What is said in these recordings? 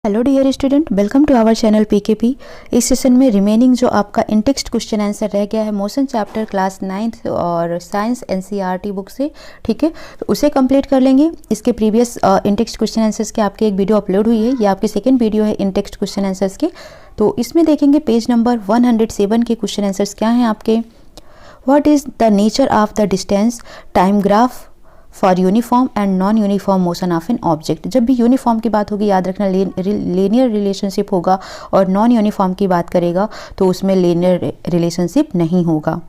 Hello dear student, welcome to our channel PKP. इस session में remaining जो आपका इन टेक्स्ट क्वेश्चन आंसर रह गया है मोशन चैप्टर क्लास 9th और साइंस एनसीईआरटी बुक से, ठीक है, तो उसे कंप्लीट कर लेंगे। इसके प्रीवियस इन टेक्स्ट क्वेश्चन आंसर्स के आपकी एक वीडियो अपलोड हुई है, ये आपकी सेकेंड वीडियो है इन टेक्स्ट क्वेश्चन आंसर्स के। तो इसमें देखेंगे पेज नंबर 107 के क्वेश्चन आंसर्स क्या हैं आपके। What is the nature of the distance time graph for uniform and non uniform motion of an object. जब भी यूनिफॉर्म की बात होगी याद रखना लीनियर रिलेशनशिप होगा, और नॉन यूनिफॉर्म की बात करेगा तो उसमें लीनियर रिलेशनशिप नहीं होगा।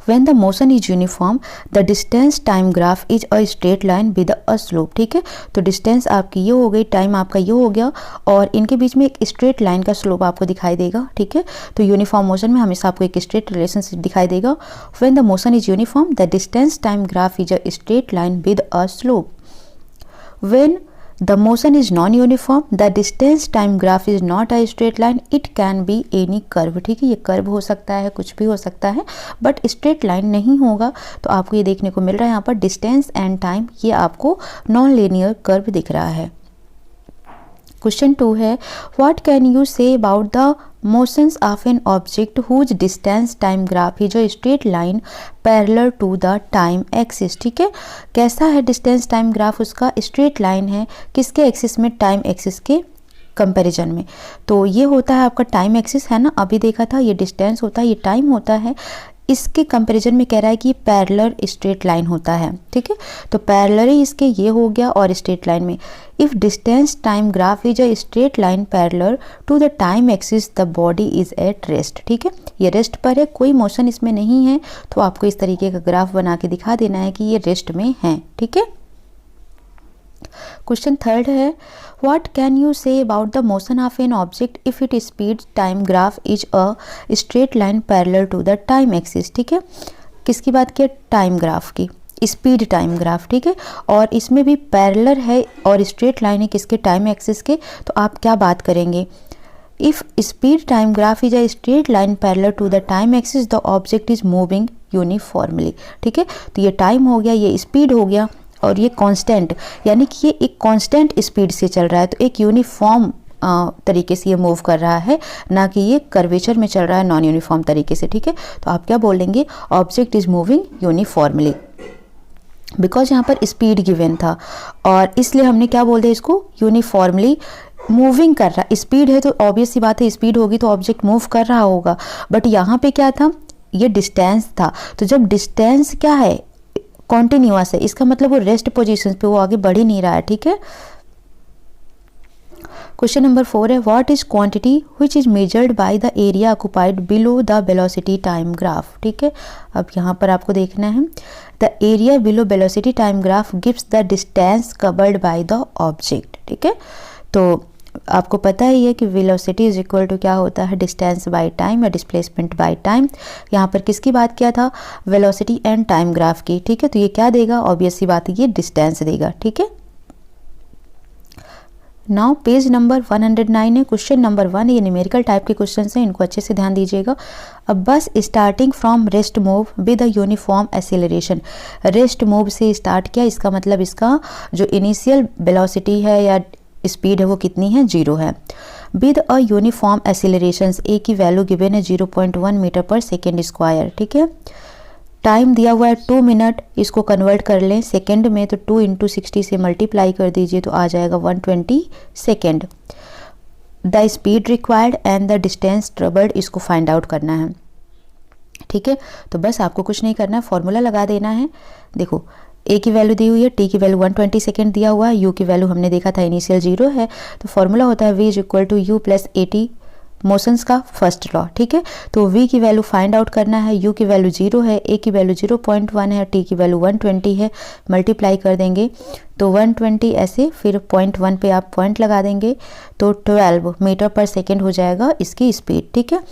When the motion is uniform, the distance time graph is a straight line with a slope। ठीक है, तो डिस्टेंस आपकी ये हो गई, टाइम आपका ये हो गया, और इनके बीच में एक स्ट्रेट लाइन का स्लोप आपको दिखाई देगा। ठीक है, तो यूनिफॉर्म मोशन में हमेशा आपको एक स्ट्रेट रिलेशनशिप दिखाई देगा। When the motion is uniform, the distance time graph is a straight line with a slope. When the motion is non-uniform, the distance time graph is not a straight line, it can be any curve। ठीक है, ये curve हो सकता है, कुछ भी हो सकता है, बट स्ट्रेट लाइन नहीं होगा। तो आपको ये देखने को मिल रहा है यहाँ पर डिस्टेंस एंड टाइम, ये आपको नॉन लीनियर कर्व दिख रहा है। क्वेश्चन 2 है, what can you say about the motions of an object whose distance time graph is a straight line parallel to the time axis. ठीक है, कैसा है डिस्टेंस टाइम ग्राफ, उसका स्ट्रेट लाइन है, किसके एक्सिस में, टाइम एक्सिस के comparison में। तो ये होता है आपका टाइम एक्सिस है ना, अभी देखा था, ये डिस्टेंस होता है, ये टाइम होता है, इसके कंपैरिजन में कह रहा है कि पैरेलल स्ट्रेट लाइन होता है। ठीक है, तो पैरेलल ही इसके ये हो गया, और स्ट्रेट लाइन में if distance time graph is a straight line parallel to the time axis the body is at rest. ठीक है, ये रेस्ट पर है, कोई मोशन इसमें नहीं है, तो आपको इस तरीके का ग्राफ बना के दिखा देना है कि ये रेस्ट में है। ठीक है, क्वेश्चन 3 है, what can you say about the motion of an object if it speed time graph is a straight line parallel to the time axis. ठीक है, किसकी बात की, टाइम ग्राफ की, स्पीड टाइम ग्राफ। ठीक है, और इसमें भी पैरेलल है और स्ट्रेट लाइन है किसके, टाइम एक्सिस के। तो आप क्या बात करेंगे, if speed time graph is a straight line parallel to the time axis the object is moving uniformly. ठीक है, तो ये टाइम हो गया, ये स्पीड हो गया, और ये कांस्टेंट, यानी कि ये एक कांस्टेंट स्पीड से चल रहा है, तो एक यूनिफॉर्म तरीके से ये मूव कर रहा है, ना कि ये कर्वेचर में चल रहा है नॉन यूनिफॉर्म तरीके से। ठीक है, तो आप क्या बोलेंगे, object is moving uniformly, because यहाँ पर स्पीड गिवन था, और इसलिए हमने क्या बोल दिया इसको, यूनिफॉर्मली मूविंग कर रहा। स्पीड है तो ऑब्वियस सी बात है, स्पीड होगी तो ऑब्जेक्ट मूव कर रहा होगा, बट यहाँ पे क्या था, ये डिस्टेंस था। तो जब डिस्टेंस क्या है, कॉन्टिन्यूअस है, इसका मतलब वो रेस्ट पोजीशन पे, वो आगे बढ़ ही नहीं रहा है। ठीक है, क्वेश्चन नंबर 4 है, what is quantity which is measured by the area occupied below the velocity time graph. ठीक है, अब यहाँ पर आपको देखना है, the area below velocity time graph gives the distance covered by the object. ठीक है, तो आपको पता ही है कि वेलोसिटी इज इक्वल टू क्या होता है, डिस्टेंस बाय टाइम या डिस्प्लेसमेंट बाय टाइम। यहाँ पर किसकी बात किया था, वेलोसिटी एंड टाइम ग्राफ की। ठीक है, तो ये क्या देगा, ऑब्वियस सी बात है, ये डिस्टेंस देगा। ठीक है, नाउ पेज नंबर 109 है, क्वेश्चन नंबर 1, ये न्यूमेरिकल टाइप के क्वेश्चन हैं, इनको अच्छे से ध्यान दीजिएगा। अब बस starting from rest move with a uniform acceleration, rest move से स्टार्ट किया, इसका मतलब इसका जो इनिशियल वेलोसिटी है या स्पीड है वो कितनी है, 0 है। विद अ यूनिफॉर्म एक्सेलरेशन, ए की वैल्यू गिवन है 0.1 मीटर पर सेकेंड स्क्वायर। ठीक है, टाइम दिया हुआ है 2 मिनट, इसको कन्वर्ट कर लें सेकेंड में, तो 2 × 60 से मल्टीप्लाई कर दीजिए तो आ जाएगा 120 second. The speed required and the distance travelled, इसको फाइंड आउट करना है। ठीक है, तो बस आपको कुछ नहीं करना है, फॉर्मूला लगा देना है। देखो, ए की वैल्यू दी हुई है, टी की वैल्यू 120 सेकेंड दिया हुआ है, यू की वैल्यू हमने देखा था इनिशियल 0 है, तो फॉर्मूला होता है v is equal to u plus a t, motions का फर्स्ट लॉ। ठीक है, तो v की वैल्यू फाइंड आउट करना है, u की वैल्यू 0 है, a की वैल्यू 0.1 है, t की वैल्यू 120 है, मल्टीप्लाई कर देंगे तो 120 ऐसे, फिर 0.1 पे आप पॉइंट लगा देंगे तो 12 मीटर पर सेकेंड हो जाएगा इसकी स्पीड। ठीक है,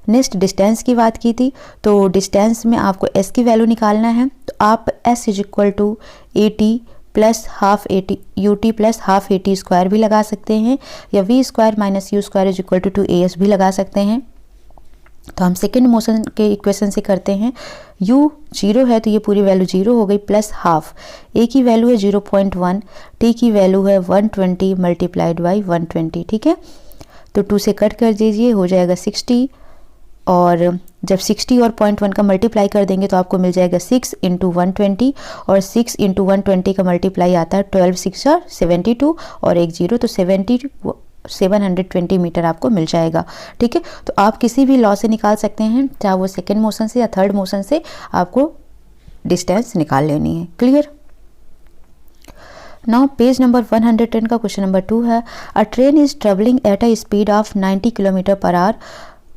नेक्स्ट डिस्टेंस की बात की थी, तो डिस्टेंस में आपको s की वैल्यू निकालना है, तो आप s is equal to a t plus half a t u t plus half a t square भी लगा सकते हैं, या v square minus u square is equal to a s भी लगा सकते हैं। तो हम सेकेंड मोशन के इक्वेशन से करते हैं। u 0 है तो ये पूरी वैल्यू 0 हो गई, प्लस हाफ, a की वैल्यू है 0.1, t की वैल्यू है 120 मल्टीप्लाइड बाई 120, ठीक है। तो 2 से कट कर दीजिए, हो जाएगा 60, और जब 60 और 0.1 का मल्टीप्लाई कर देंगे तो आपको मिल जाएगा 6 इंटू 120, और 6 इंटू 120 का मल्टीप्लाई आता है 12 6 72, और एक 0, तो 720 मीटर आपको मिल जाएगा, ठीक है। तो आप किसी भी लॉ से निकाल सकते हैं, चाहे वो सेकेंड मोशन से या थर्ड मोशन से, आपको डिस्टेंस निकाल लेनी है। क्लियर। नाउ पेज नंबर 110 का क्वेश्चन नंबर 2 है, अ train is travelling at a speed of 90 kilometre per hour,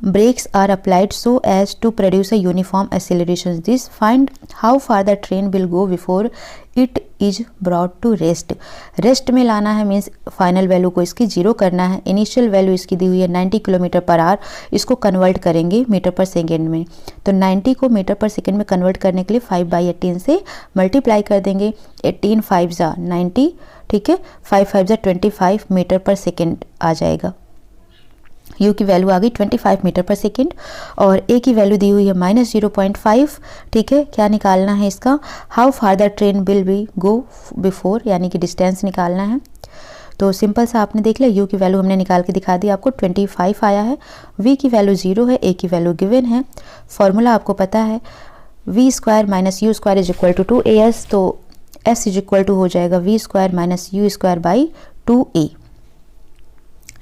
brakes are applied so as to produce a uniform acceleration. This find how far the train will go before it is brought to rest. Rest में लाना है means final value को इसकी 0 करना है। Initial value इसकी दी हुई है 90 किलोमीटर पर आवर, इसको कन्वर्ट करेंगे मीटर पर सेकेंड में। तो 90 को मीटर पर सेकेंड में कन्वर्ट करने के लिए 5/18 से मल्टीप्लाई कर देंगे। 18 5 जा 90, ठीक है, 5 5 जा 25 मीटर पर सेकेंड आ जाएगा। u की वैल्यू आ गई 25 मीटर पर सेकेंड, और a की वैल्यू दी हुई है -0.5, ठीक है। क्या निकालना है इसका, how far the train will be go before, यानी कि डिस्टेंस निकालना है। तो सिंपल सा आपने देख लिया, u की वैल्यू हमने निकाल के दिखा दी आपको, 25 आया है, v की वैल्यू 0 है, a की वैल्यू गिवन है। फॉर्मूला आपको पता है, v² - u² is equal to 2as, तो s इज इक्वल टू हो जाएगा v² - u² बाई 2a,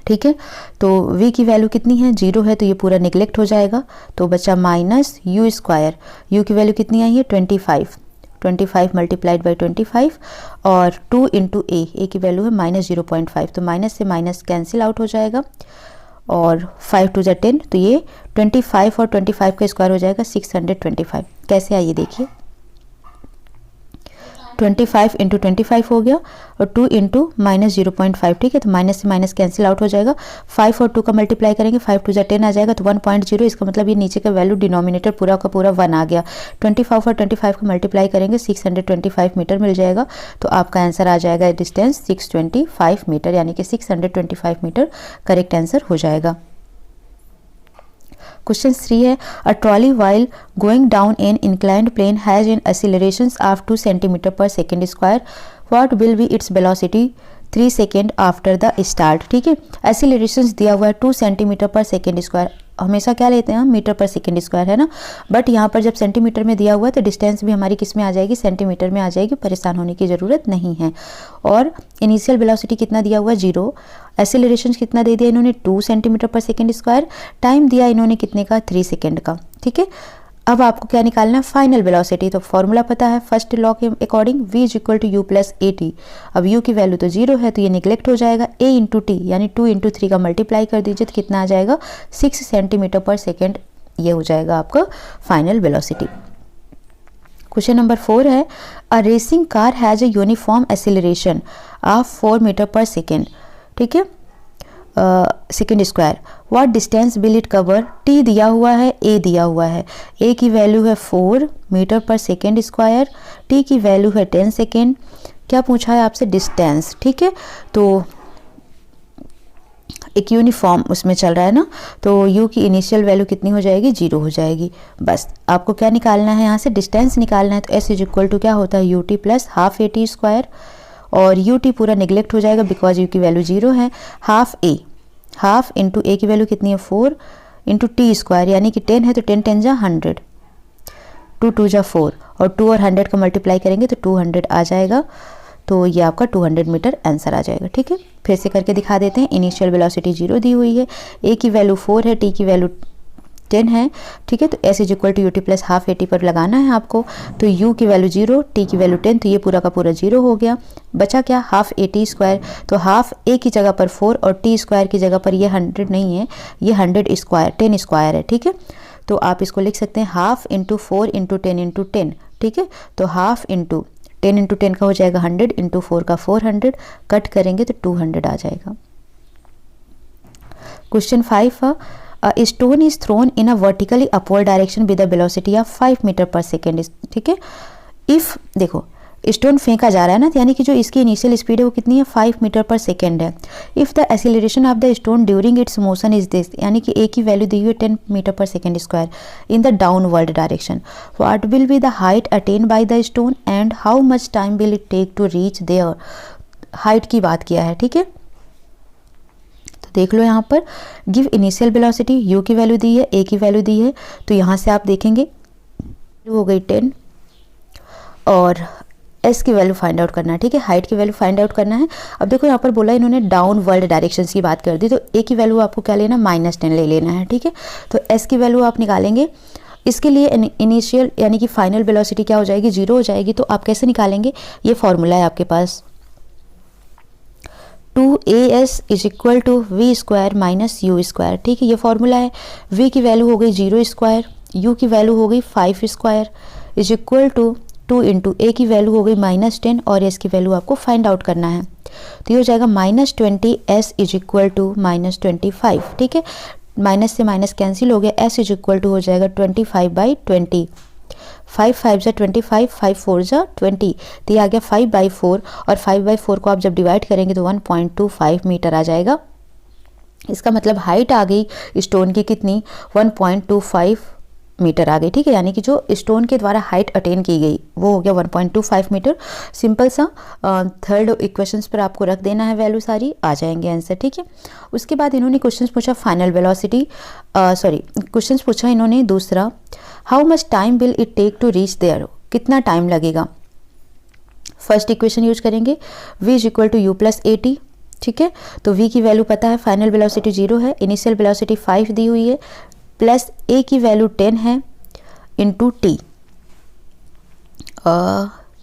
ठीक है। तो v की वैल्यू कितनी है, 0 है, तो ये पूरा निगलेक्ट हो जाएगा, तो बचा -u²। u की वैल्यू कितनी आई है 25 मल्टीप्लाइड बाई 25, और 2 इंटू a की वैल्यू है -0.5, तो माइनस से माइनस कैंसिल आउट हो जाएगा, और 5 2 जा 10, तो ये 25 और 25 का स्क्वायर हो जाएगा 625। कैसे आइए देखिए, 25 इंटू 25 हो गया, और 2 इंटू -0.5, ठीक है। तो माइनस से माइनस कैंसिल आउट हो जाएगा, 5 और 2 का मल्टीप्लाई करेंगे, 5 2 जा 10 आ जाएगा, तो 1.0, इसका मतलब ये नीचे का वैल्यू डिनोमिनेटर पूरा का पूरा 1 आ गया। 25 और 25 का मल्टीप्लाई करेंगे, 625 मीटर मिल जाएगा। तो आपका आंसर आ जाएगा डिस्टेंस 625 मीटर, यानी कि 625 मीटर करेक्ट आंसर हो जाएगा। क्वेश्चन 3 है, a trolley while going down an inclined plane has an acceleration of 2 centimetre per second square, what will be its velocity 3 second after the start, ठीक है। Acceleration दिया हुआ है 2 सेंटीमीटर पर सेकेंड स्क्वायर, हमेशा क्या लेते हैं हम, मीटर पर सेकेंड स्क्वायर, है ना, बट यहाँ पर जब सेंटीमीटर में दिया हुआ है तो डिस्टेंस भी हमारी किस में आ जाएगी, सेंटीमीटर में आ जाएगी, परेशान होने की ज़रूरत नहीं है। और इनिशियल वेलोसिटी कितना दिया हुआ है 0, एक्सीलरेशन कितना दे दिया इन्होंने 2 centimetre per second square, time दिया इन्होंने कितने का 3 सेकेंड का, ठीक है। अब आपको क्या निकालना है, फाइनल वेलोसिटी। तो फॉर्मूला पता है फर्स्ट लॉ के according, v is equal to u plus a t. अब u की वैल्यू तो 0 है, तो ये निगलेक्ट हो जाएगा, a इंटू टी, यानी 2 इंटू 3 का मल्टीप्लाई कर दीजिए, तो कितना आ जाएगा 6 सेंटीमीटर पर सेकेंड, ये हो जाएगा आपका फाइनल वेलोसिटी। क्वेश्चन नंबर 4 है, a racing car has a uniform acceleration of 4 metre per second, ठीक है, second square, what distance will it cover, t दिया हुआ है, a दिया हुआ है, a की वैल्यू है 4 metre per second square, t की वैल्यू है 10 सेकेंड, क्या पूछा है आपसे, डिस्टेंस, ठीक है। तो एक यूनिफॉर्म उसमें चल रहा है ना, तो u की इनिशियल वैल्यू कितनी हो जाएगी, 0 हो जाएगी। बस आपको क्या निकालना है, यहाँ से डिस्टेंस निकालना है, तो s इज इक्वल टू क्या होता है ut plus half at square, और ut पूरा निगलेक्ट हो जाएगा बिकॉज u की वैल्यू 0 है, हाफ इंटू a की वैल्यू कितनी है 4 इंटू टी स्क्वायर, यानी कि 10 है, तो 10 10 जा 100, 2 2 जा 4, और 2 और 100 का मल्टीप्लाई करेंगे तो 200 आ जाएगा। तो ये आपका 200 मीटर आंसर आ जाएगा, ठीक है। फिर से करके दिखा देते हैं, इनिशियल वेलोसिटी 0 दी हुई है, a की वैल्यू 4 है, t की वैल्यू 10 है, ठीक है। तो s is equal to u t plus half a t पर लगाना है आपको, तो u की वैल्यू 0, t की वैल्यू 10, तो ये पूरा का पूरा 0 हो गया, बचा क्या हाफ एटी स्क्वायर, तो हाफ a की जगह पर 4 और t स्क्वायर की जगह पर ये 100 नहीं है, ये 100 स्क्वायर 10 स्क्वायर है, ठीक है। तो आप इसको लिख सकते हैं हाफ इंटू 4 इंटू 10 इंटू 10, ठीक है। तो हाफ इंटू 10 इंटू 10 का हो जाएगा 100, इंटू 4 का 400, कट करेंगे तो 200 आ जाएगा। Question 5, a stone is thrown in a vertically upward direction with a velocity of 5 metre per second, ठीक है। इफ देखो स्टोन फेंका जा रहा है ना, यानी कि जो इसकी इनिशियल स्पीड है वो कितनी है 5 मीटर पर सेकेंड है। If the acceleration of the stone during its motion is this, यानी कि ए की वैल्यू दी हुई है 10 metre per second square in the downward direction, what will be the height attain by the stone and how much time will it take to reach there. Height की बात किया है, ठीक है। तो देख लो यहाँ पर गिव इनिशियल वेलोसिटी, यू की वैल्यू दी है, ए की वैल्यू दी है, तो यहाँ से आप देखेंगे हो गई 10 और एस की वैल्यू फाइंड आउट करना है, ठीक है। हाइट की वैल्यू फाइंड आउट करना है। अब देखो यहाँ पर बोला इन्होंने डाउनवर्ड डायरेक्शन की बात कर दी, तो ए की वैल्यू आपको क्या लेना, -10 ले लेना है, ठीक है। तो एस की वैल्यू आप निकालेंगे, इसके लिए इनिशियल यानी कि फाइनल वेलोसिटी क्या हो जाएगी, 0 हो जाएगी। तो आप कैसे निकालेंगे, ये फॉर्मूला है आपके पास 2as is equal to v square minus u square, ठीक है। ये फॉर्मूला है। v की वैल्यू हो गई 0 स्क्वायर, u की वैल्यू हो गई 5 square is equal to 2 into a की वैल्यू हो गई -10 और एस की वैल्यू आपको फाइंड आउट करना है। तो ये हो जाएगा -20s इज इक्वल टू -25, ठीक है। माइनस से माइनस कैंसिल हो गया, s इज इक्वल टू हो जाएगा 25/20, 5 5 जा 25, 5 4 जा 20, तो ये आ गया 5/4 और 5/4 को आप जब डिवाइड करेंगे तो 1.25 मीटर आ जाएगा। इसका मतलब हाइट आ गई स्टोन की कितनी, 1.25 मीटर आ गई, ठीक है। यानी कि जो स्टोन के द्वारा हाइट अटेन की गई वो हो गया 1.25 मीटर। सिंपल सा थर्ड इक्वेशंस पर आपको रख देना है वैल्यू, सारी आ जाएंगे आंसर, ठीक है। उसके बाद इन्होंने क्वेश्चंस पूछा फाइनल वेलोसिटी, क्वेश्चंस पूछा इन्होंने दूसरा, how much time will it take to reach there, कितना टाइम लगेगा। फर्स्ट इक्वेशन यूज करेंगे v is equal to u plus a t, ठीक है। तो v की वैल्यू पता है, फाइनल वेलोसिटी 0 है, इनिशियल वेलोसिटी 5 दी हुई है, प्लस a की वैल्यू 10 है इंटू टी,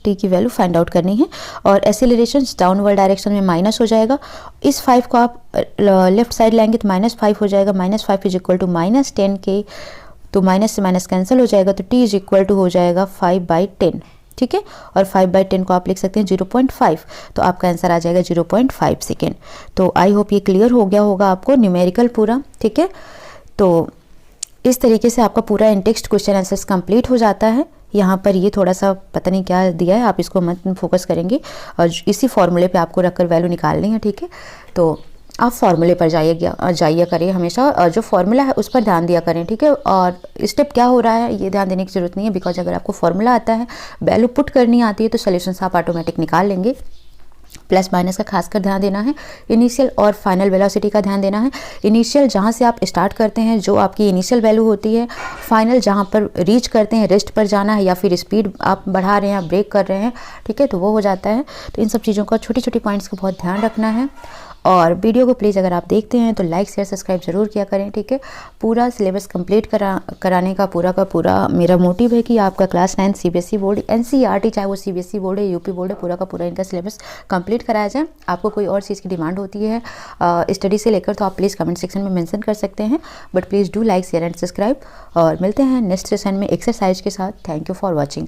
टी की वैल्यू फाइंड आउट करनी है। और एक्सेलरेशन डाउनवर्ड डायरेक्शन में माइनस हो जाएगा, इस 5 को आप लेफ्ट साइड लाएंगे तो -5 हो जाएगा, -5 इज इक्वल टू -10 के, तो माइनस से माइनस कैंसिल हो जाएगा, तो t इज इक्वल टू हो जाएगा 5/10, ठीक है। और 5/10 को आप लिख सकते हैं 0.5, तो आपका आंसर आ जाएगा 0.5 सेकेंड। तो आई होप ये क्लियर हो गया होगा आपको न्यूमेरिकल पूरा, ठीक है। तो इस तरीके से आपका पूरा इन टेक्स्ट क्वेश्चन आंसर्स कंप्लीट हो जाता है। यहाँ पर ये थोड़ा सा पता नहीं क्या दिया है, आप इसको मत फोकस करेंगे और इसी फॉर्मूले पे आपको रखकर वैल्यू निकालनी है, ठीक है। तो आप फॉर्मूले पर जाइए करिए हमेशा, और जो फॉर्मूला है उस पर ध्यान दिया करें, ठीक है। और स्टेप क्या हो रहा है ये ध्यान देने की जरूरत नहीं है, बिकॉज अगर आपको फॉर्मूला आता है, वैल्यू पुट करनी आती है, तो सोल्यूशंस आप ऑटोमेटिक निकाल लेंगे। प्लस माइनस का खासकर ध्यान देना है, इनिशियल और फाइनल वेलोसिटी का ध्यान देना है। इनिशियल जहाँ से आप स्टार्ट करते हैं जो आपकी इनिशियल वैल्यू होती है, फाइनल जहाँ पर रीच करते हैं, रेस्ट पर जाना है या फिर स्पीड आप बढ़ा रहे हैं, ब्रेक कर रहे हैं, ठीक है, तो वो हो जाता है। तो इन सब चीज़ों का छोटी छोटी पॉइंट्स का बहुत ध्यान रखना है। और वीडियो को प्लीज़ अगर आप देखते हैं तो लाइक शेयर सब्सक्राइब जरूर किया करें, ठीक है। पूरा सिलेबस कंप्लीट कराने का पूरा मेरा मोटिव है कि आपका क्लास 9 CBSE बोर्ड, NCERT चाहे वो CBSE बोर्ड है, यूपी बोर्ड है, पूरा का पूरा इनका सिलेबस कंप्लीट कराया जाए। आपको कोई और चीज़ की डिमांड होती है स्टडी से लेकर, तो आप प्लीज़ कमेंट सेक्शन में मेंशन कर सकते हैं। But please do like share and subscribe, और मिलते हैं नेक्स्ट सेशन में एक्सरसाइज के साथ। Thank you for watching.